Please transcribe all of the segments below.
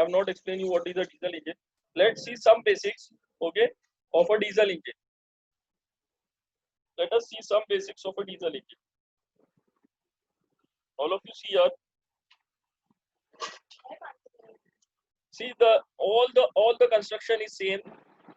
have not explained you what is a diesel engine. Let's see some basics, okay, of a diesel engine. Let us see some basics of a diesel engine. All of you see here. See all the construction is same.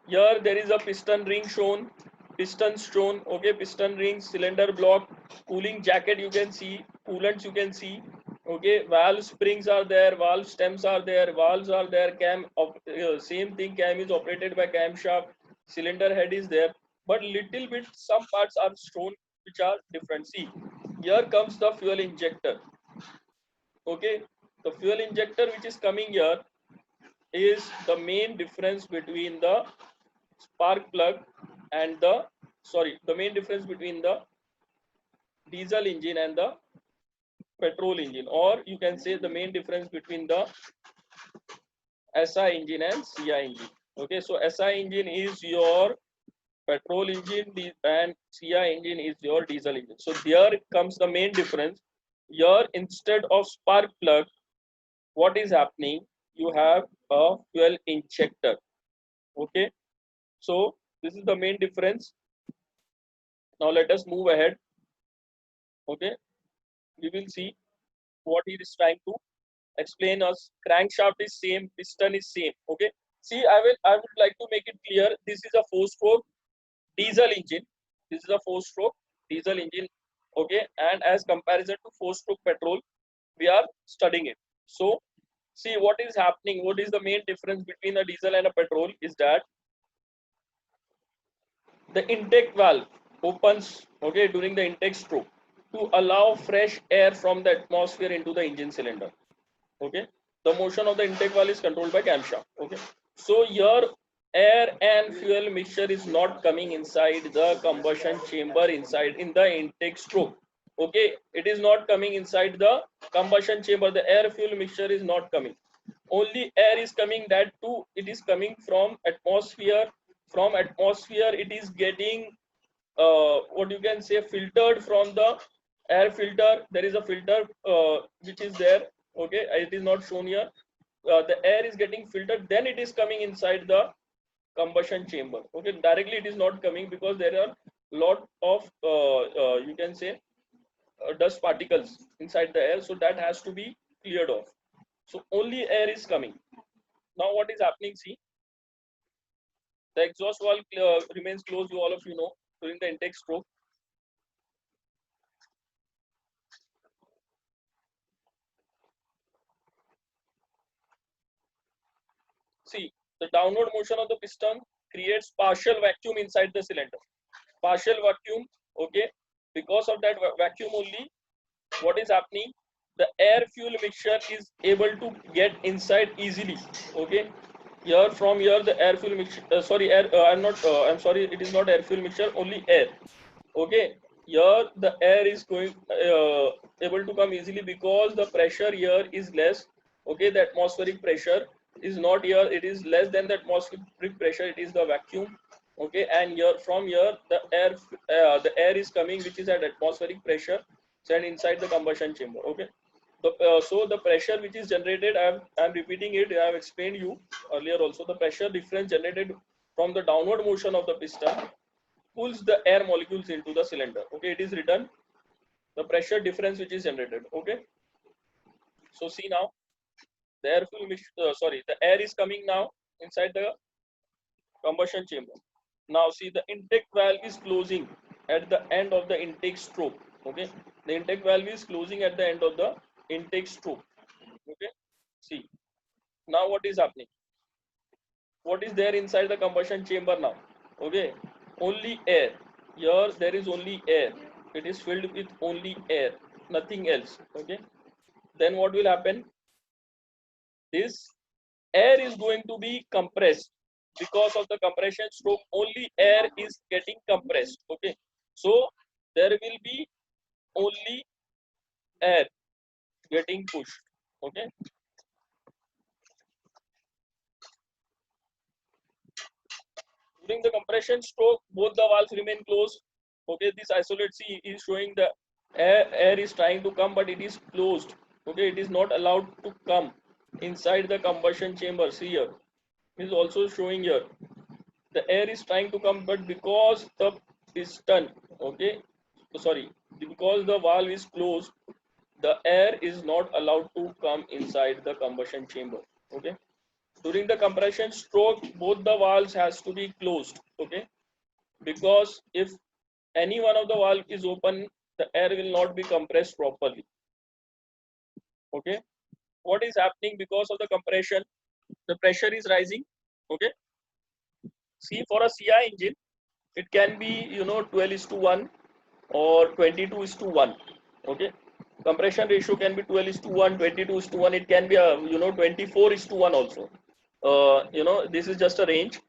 Here there is a piston ring shown, pistons shown, okay, piston rings, cylinder block, cooling jacket you can see, coolants you can see, okay, valve springs are there, valve stems are there, valves are there, same thing, cam is operated by camshaft, cylinder head is there, but little bit some parts are shown which are different. See, here comes the fuel injector, okay, the fuel injector which is coming here is the main difference between the spark plug and the main difference between the diesel engine and the petrol engine, or you can say the main difference between the SI engine and CI engine. Okay, so SI engine is your petrol engine and CI engine is your diesel engine. So there comes the main difference. Here instead of spark plug, what is happening? You have a fuel injector. Okay, so this is the main difference. Now let us move ahead. Okay, we will see what he is trying to explain us. Crankshaft is same, piston is same. Okay, see, I would like to make it clear. This is a 4-stroke diesel engine. This is a 4-stroke diesel engine. Okay, and as comparison to 4-stroke petrol, we are studying it. So see what is happening. What is the main difference between a diesel and a petrol is that the intake valve opens, okay, during the intake stroke to allow fresh air from the atmosphere into the engine cylinder. Okay, the motion of the intake valve is controlled by camshaft. Okay, so your air and fuel mixture is not coming inside the combustion chamber inside in the intake stroke. Okay, it is not coming inside the combustion chamber. The air fuel mixture is not coming. Only air is coming. That too, it is coming from atmosphere. From atmosphere, it is getting what you can say filtered from the air filter. There is a filter which is there. Okay, it is not shown here. The air is getting filtered, then it is coming inside the combustion chamber. Okay, directly it is not coming because there are lot of you can say dust particles inside the air, so that has to be cleared off. So only air is coming. Now what is happening? See, the exhaust valve remains closed. You all of you know during the intake stroke. See, the downward motion of the piston creates partial vacuum inside the cylinder. Partial vacuum, okay. Because of that vacuum only, what is happening? The air fuel mixture is able to get inside easily. Okay. Here from here the air fuel mixture. Sorry, air. I'm sorry. It is not air fuel mixture. Only air. Okay. Here the air is going able to come easily because the pressure here is less. Okay. The atmospheric pressure is not here. It is less than the atmospheric pressure. It is the vacuum. Okay, and here from here the air is coming which is at atmospheric pressure and inside the combustion chamber. Okay, so the pressure which is generated, I'm repeating it, I have explained you earlier also. The pressure difference generated from the downward motion of the piston pulls the air molecules into the cylinder. Okay, it is written the pressure difference which is generated. Okay, so see now the air the air is coming now inside the combustion chamber. Now see the intake valve is closing at the end of the intake stroke. Okay, the intake valve is closing at the end of the intake stroke. Okay, see now what is happening? What is there inside the combustion chamber now? Okay, only air. Here there is only air. It is filled with only air, nothing else. Okay, then what will happen? This air is going to be compressed. Because of the compression stroke, only air is getting compressed. Okay, so there will be only air getting pushed. Okay, during the compression stroke both the valves remain closed. Okay, this isolate C is showing the air is trying to come but it is closed. Okay, it is not allowed to come. inside the combustion chamber. See here, it is also showing here. The air is trying to come, but because the piston, okay, sorry, because the valve is closed, the air is not allowed to come inside the combustion chamber. Okay, during the compression stroke, both the valves has to be closed. Okay, because if any one of the valve is open, the air will not be compressed properly. Okay, what is happening because of the compression? The pressure is rising. Okay, see, for a CI engine, it can be 12:1 or 22:1. Okay, compression ratio can be 12:1, 22:1. It can be a 24:1 also. This is just a range.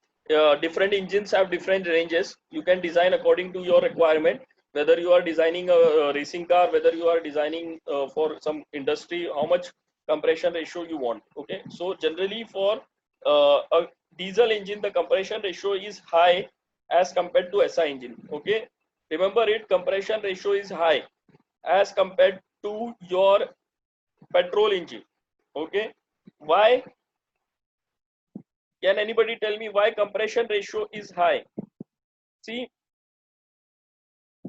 Different engines have different ranges. You can design according to your requirement, whether you are designing a racing car, whether you are designing for some industry, how much compression ratio you want. Okay, so generally for a diesel engine, the compression ratio is high as compared to SI engine. Okay, remember it, compression ratio is high as compared to your petrol engine. Okay, why? Can anybody tell me why compression ratio is high? See,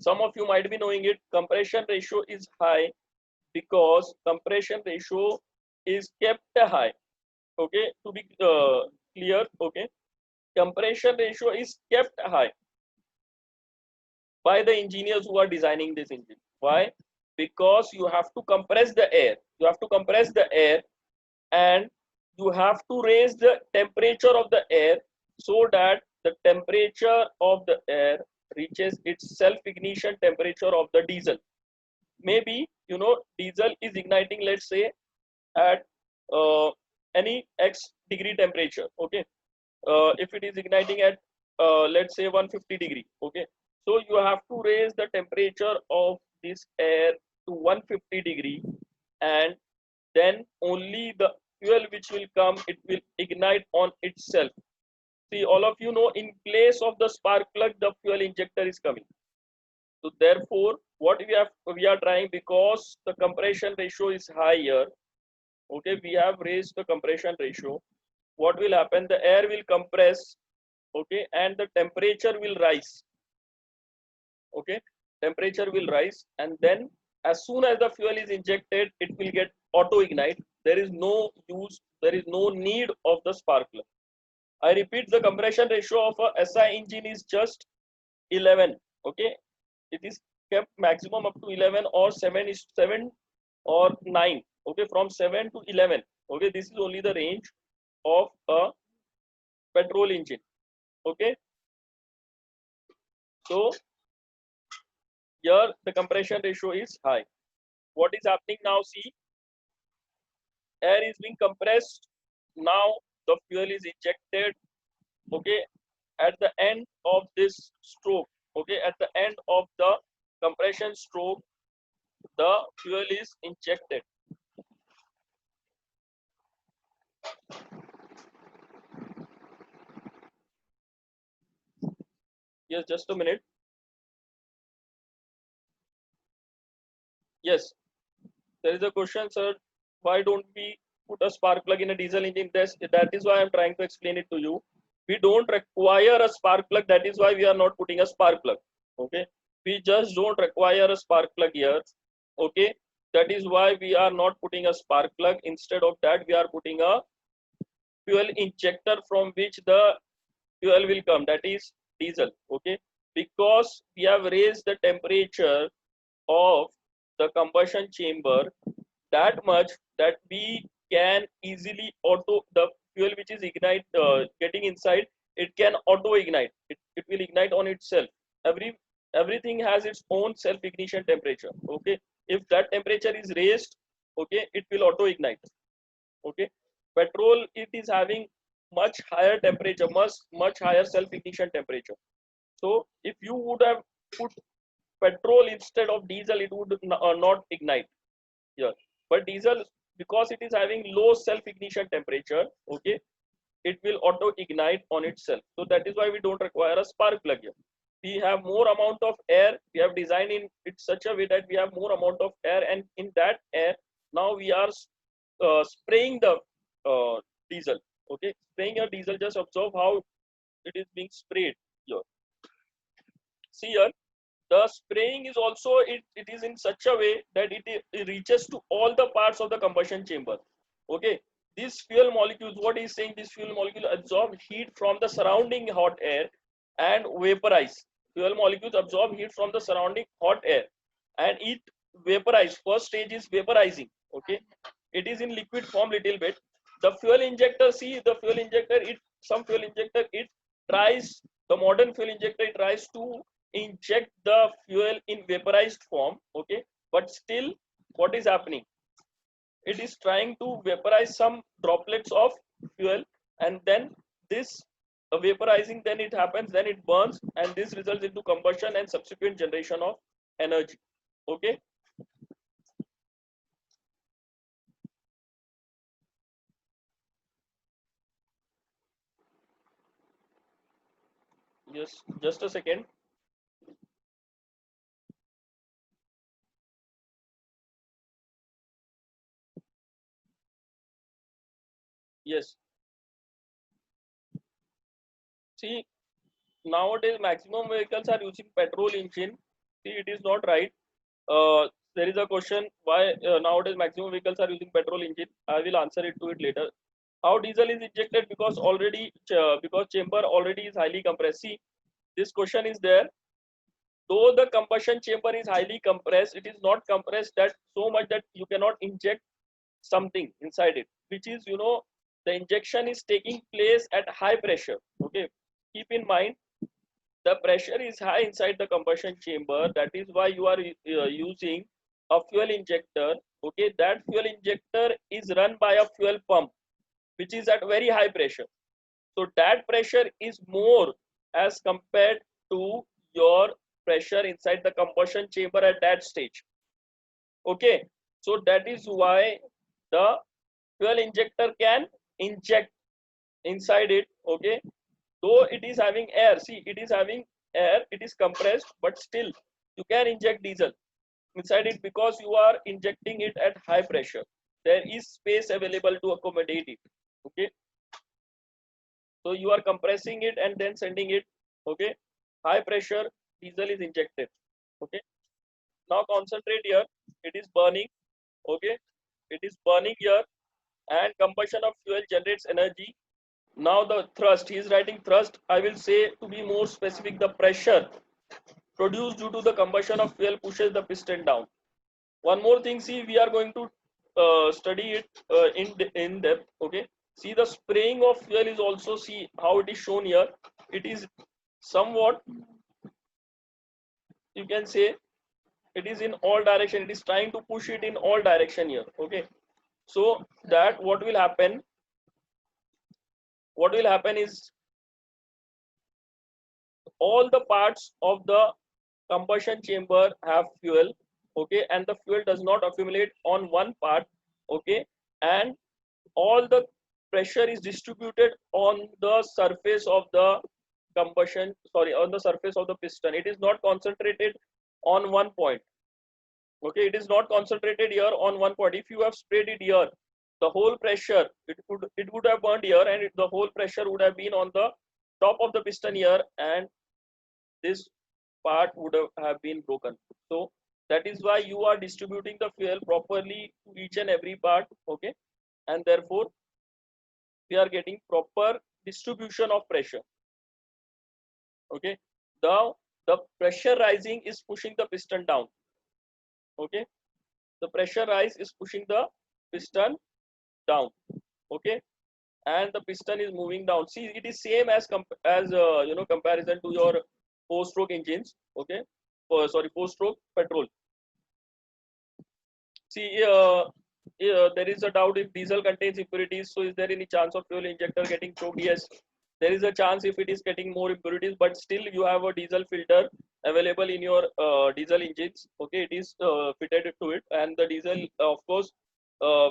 some of you might be knowing it. Compression ratio is high because compression ratio is kept high. Okay, to be clear, okay, compression ratio is kept high by the engineers who are designing this engine. Why? Because you have to compress the air. You have to compress the air, and you have to raise the temperature of the air so that the temperature of the air reaches its self-ignition temperature of the diesel. Maybe diesel is igniting, let's say, at any x degree temperature. Okay, if it is igniting at let's say 150 degree. Okay, so you have to raise the temperature of this air to 150 degree, and then only the fuel which will come, it will ignite on itself. See, all of you know, in place of the spark plug, the fuel injector is coming. So therefore, what we are trying, because the compression ratio is higher. Okay, we have raised the compression ratio. What will happen? The air will compress. Okay, and the temperature will rise. Okay, temperature will rise, and then as soon as the fuel is injected, it will get auto ignite. There is no use, there is no need of the spark plug. I repeat, the compression ratio of a SI engine is just 11. Okay, it is kept maximum up to 11 or 7 is 7 or 9. Okay, from 7 to 11. Okay, this is only the range of a petrol engine. Okay, so here the compression ratio is high. What is happening now? See, air is being compressed. Now the fuel is injected. Okay, at the end of this stroke, okay, at the end of the compression stroke, the fuel is injected. Yes, just a minute. Yes, there is a question, sir. Why don't we put a spark plug in a diesel engine? That is why I'm trying to explain it to you. We don't require a spark plug. That is why we are not putting a spark plug. Okay, we just don't require a spark plug here. Okay, that is why we are not putting a spark plug. Instead of that, we are putting a fuel injector from which the fuel will come, that is diesel. Okay, because we have raised the temperature of the combustion chamber that much that we can easily auto, the fuel which is getting inside, it can auto ignite. It will ignite on itself. Everything has its own self ignition temperature. Okay, if that temperature is raised, okay, it will auto ignite. Okay, petrol, it is having much higher temperature, much higher self ignition temperature. So if you would have put petrol instead of diesel, it would not ignite here. But diesel, because it is having low self ignition temperature, okay, it will auto ignite on itself. So that is why we don't require a spark plug here. We have more amount of air. We have designed in it such a way that we have more amount of air, and in that air now we are spraying the diesel. Okay, spraying your diesel, just observe how it is being sprayed here. See here, the spraying is also, it is in such a way that it reaches to all the parts of the combustion chamber. Okay, these fuel molecules, what is saying, this fuel molecule absorb heat from the surrounding hot air and vaporize. Fuel molecules absorb heat from the surrounding hot air and it vaporize. First stage is vaporizing. Okay, it is in liquid form little bit. The fuel injector, see the fuel injector, it some fuel injector, it tries, the modern fuel injector, it tries to inject the fuel in vaporized form. Okay, but still what is happening, it is trying to vaporize some droplets of fuel, and then this vaporizing, then it happens, then it burns, and this results into combustion and subsequent generation of energy. Okay, yes, just a second. Yes, see, nowadays maximum vehicles are using petrol engine. See, it is not right. There is a question why nowadays maximum vehicles are using petrol engine. I will answer it to it later. How diesel is injected, because already because chamber already is highly compressed. See, this question is there. Though the combustion chamber is highly compressed, it is not compressed that so much that you cannot inject something inside it, which is, the injection is taking place at high pressure. Okay, keep in mind, the pressure is high inside the combustion chamber. That is why you are using a fuel injector. Okay, that fuel injector is run by a fuel pump, which is at very high pressure. So that pressure is more as compared to your pressure inside the combustion chamber at that stage. Okay, so that is why the fuel injector can inject inside it. Okay, though it is having air, see, it is having air, it is compressed, but still you can inject diesel inside it because you are injecting it at high pressure. There is space available to accommodate it. Okay, so you are compressing it and then sending it. Okay, high pressure diesel is injected. Okay, now concentrate here, it is burning. Okay, it is burning here, and combustion of fuel generates energy. Now the thrust, he is writing thrust, I will say, to be more specific, the pressure produced due to the combustion of fuel pushes the piston down. One more thing, see, we are going to study it in depth. Okay, see, the spraying of fuel is also, see how it is shown here. It is somewhat, you can say, it is in all direction, it is trying to push it in all direction here. Okay, so that what will happen is all the parts of the combustion chamber have fuel. Okay, and the fuel does not accumulate on one part. Okay, and all the pressure is distributed on the surface of the on the surface of the piston. It is not concentrated on one point. Okay, it is not concentrated here on one point. If you have sprayed it here, the whole pressure, it would have burned here, and the whole pressure would have been on the top of the piston here, and this part would have been broken. So that is why you are distributing the fuel properly to each and every part. Okay, and therefore we are getting proper distribution of pressure. Okay, now the pressure rising is pushing the piston down. Okay, the pressure rise is pushing the piston down. Okay, and the piston is moving down. See, it is same as comparison to your four stroke engines. Okay, sorry, four stroke petrol. See, there is a doubt if diesel contains impurities. So, is there any chance of fuel injector getting choked? Yes, there is a chance if it is getting more impurities, but still you have a diesel filter available in your diesel engines. Okay, it is fitted to it, and the diesel, of course,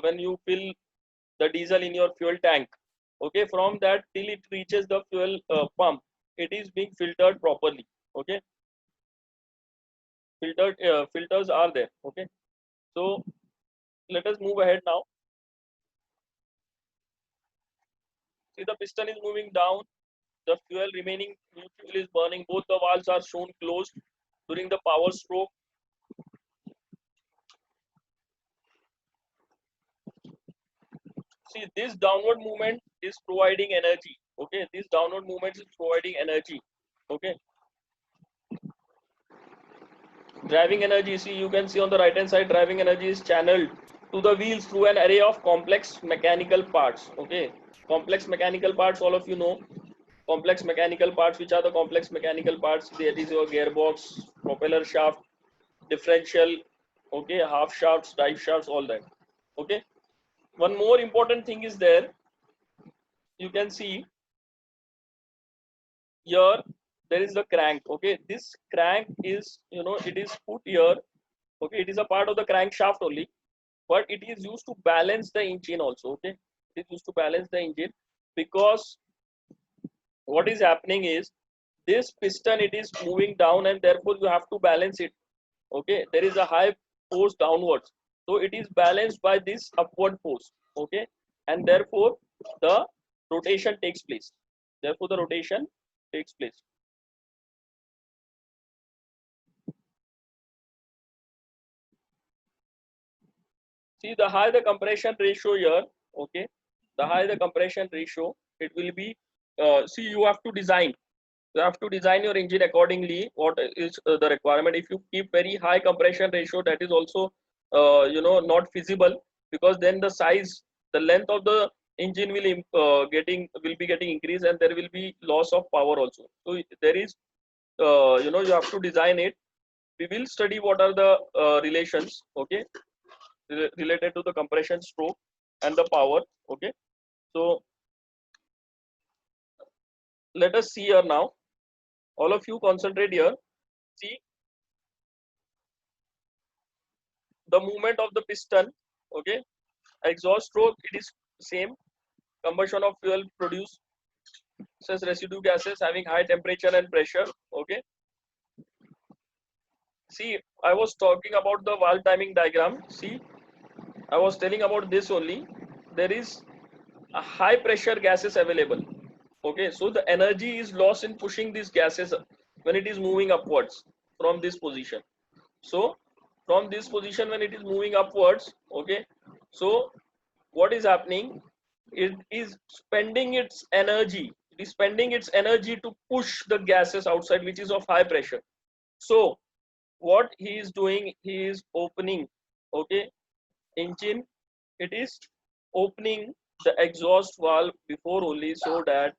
when you fill the diesel in your fuel tank, okay, from that till it reaches the fuel pump, it is being filtered properly. Okay, filters are there. Okay, so let us move ahead now. See, the piston is moving down. The fuel remaining fuel is burning. Both the valves are shown closed during the power stroke. See, this downward movement is providing energy. Okay, this downward movement is providing energy. Okay, driving energy. See, you can see on the right hand side, driving energy is channeled to the wheels through an array of complex mechanical parts. Okay, complex mechanical parts, all of you know. Complex mechanical parts, which are the complex mechanical parts? There is your gearbox, propeller shaft, differential, okay, half shafts, drive shafts, all that. Okay, one more important thing is there. You can see here there is the crank. Okay, this crank is, it is put here. Okay, it is a part of the crankshaft only, but it is used to balance the engine also. Okay, it is used to balance the engine, because what is happening is this piston, it is moving down, and therefore you have to balance it. Okay, there is a high force downwards, so it is balanced by this upward force. Okay, and therefore the rotation takes place. Therefore the rotation takes place. See, the higher the compression ratio here, okay, the higher the compression ratio, it will be, see, you have to design. You have to design your engine accordingly. What is the requirement? If you keep very high compression ratio, that is also, not feasible, because then the size, the length of the engine will be getting increased, and there will be loss of power also. So there is, you have to design it. We will study what are the relations, okay, related to the compression stroke and the power. Okay, so let us see here now. All of you concentrate here. See the movement of the piston. Okay, exhaust stroke, it is same. Combustion of fuel produces residue gases having high temperature and pressure. Okay, see, I was talking about the valve timing diagram. See, I was telling about this only. There is a high pressure gases available. Okay, so the energy is lost in pushing these gases when it is moving upwards from this position. So from this position, when it is moving upwards, okay, so what is happening? It is spending its energy. It is spending its energy to push the gases outside, which is of high pressure. So what he is doing, he is opening, okay, engine, it is opening the exhaust valve before only, so that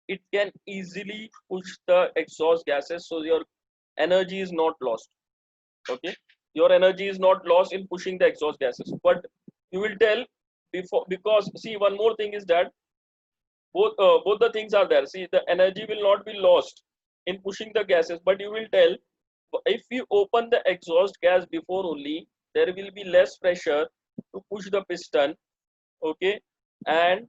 it can easily push the exhaust gases, so your energy is not lost. Okay, your energy is not lost in pushing the exhaust gases. But you will tell, before, because see, one more thing is that both the things are there. See, the energy will not be lost in pushing the gases, but you will tell, if you open the exhaust gas before only, there will be less pressure to push the piston. Okay, and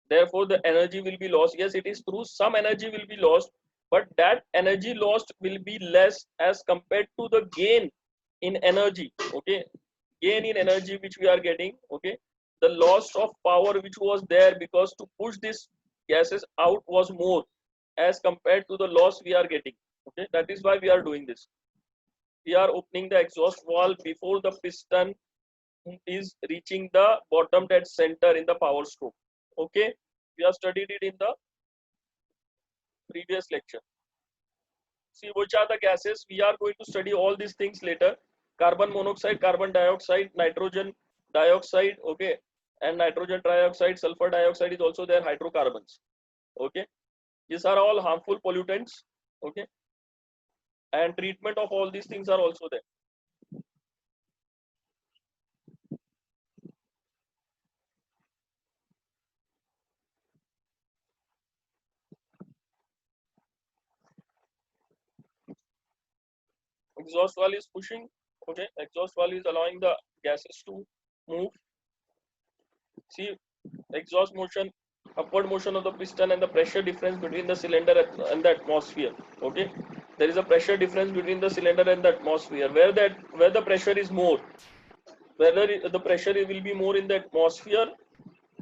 therefore the energy will be lost. Yes, it is true, some energy will be lost, but that energy lost will be less as compared to the gain in energy. Okay, gain in energy which we are getting. Okay, the loss of power which was there, because to push this gases out, was more as compared to the loss we are getting. Okay, that is why we are doing this. We are opening the exhaust valve before the piston is reaching the bottom dead center in the power stroke. Okay, we have studied it in the previous lecture. See, which are the gases? We are going to study all these things later. Carbon monoxide, carbon dioxide, nitrogen dioxide, okay, and nitrogen trioxide, sulfur dioxide is also there, hydrocarbons. Okay, these are all harmful pollutants. Okay, and treatment of all these things are also there. Exhaust valve is pushing. Okay, exhaust valve is allowing the gases to move. See, exhaust motion, upward motion of the piston, and the pressure difference between the cylinder and the atmosphere. Okay, there is a pressure difference between the cylinder and the atmosphere. Where the pressure is more, whether the pressure will be more in the atmosphere,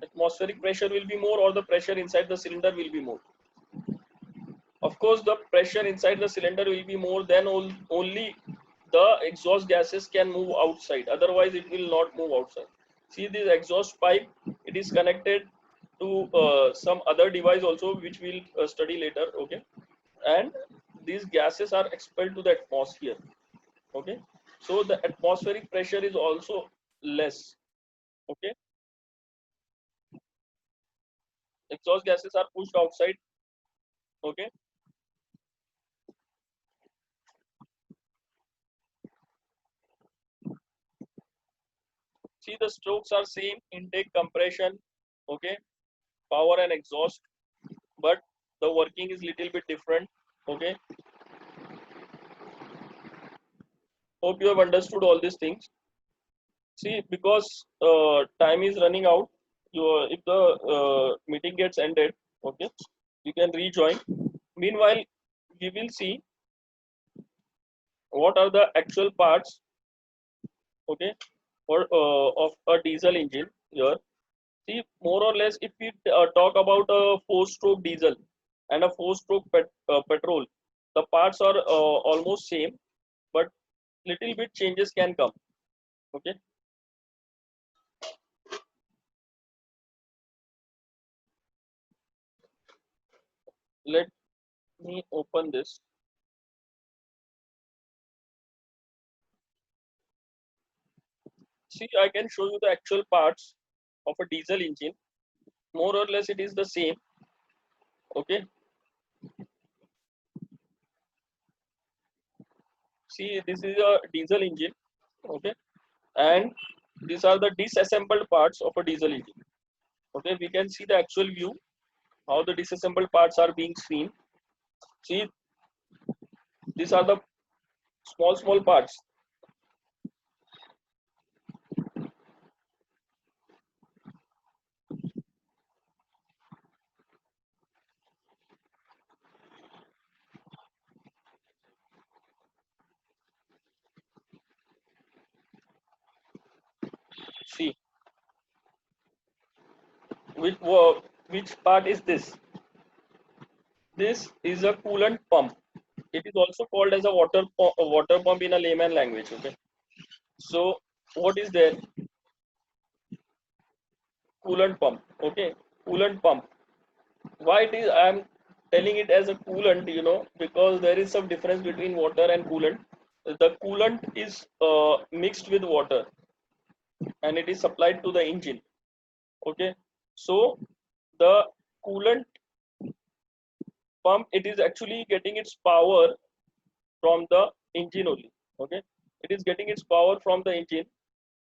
atmospheric pressure will be more, or the pressure inside the cylinder will be more? Of course, the pressure inside the cylinder will be more, then only the exhaust gases can move outside. Otherwise, it will not move outside. See this exhaust pipe, it is connected to some other device also, which we'll study later. Okay, and these gases are expelled to the atmosphere. Okay, so the atmospheric pressure is also less. Okay, exhaust gases are pushed outside. Okay, see the strokes are same: intake, compression, okay, power and exhaust, but the working is little bit different. Okay, hope you have understood all these things. See, because time is running out, if the meeting gets ended, okay, you can rejoin. Meanwhile, we will see what are the actual parts, okay, for of a diesel engine here. See, more or less, if we talk about a four-stroke diesel and a four-stroke petrol, the parts are almost same, but little bit changes can come. Okay, let me open this. See, I can show you the actual parts of a diesel engine. More or less, it is the same. Okay, see, this is a diesel engine. Okay, and these are the disassembled parts of a diesel engine. Okay, we can see the actual view how the disassembled parts are being seen. See, these are the small parts. See, which part is this? This is a coolant pump. It is also called as a water pump in a layman language. Okay, so what is there? Coolant pump. Okay, coolant pump. Why it is I am telling it as a coolant, because there is some difference between water and coolant. The coolant is mixed with water and it is supplied to the engine. Okay, so the coolant pump, it is actually getting its power from the engine only. Okay, it is getting its power from the engine,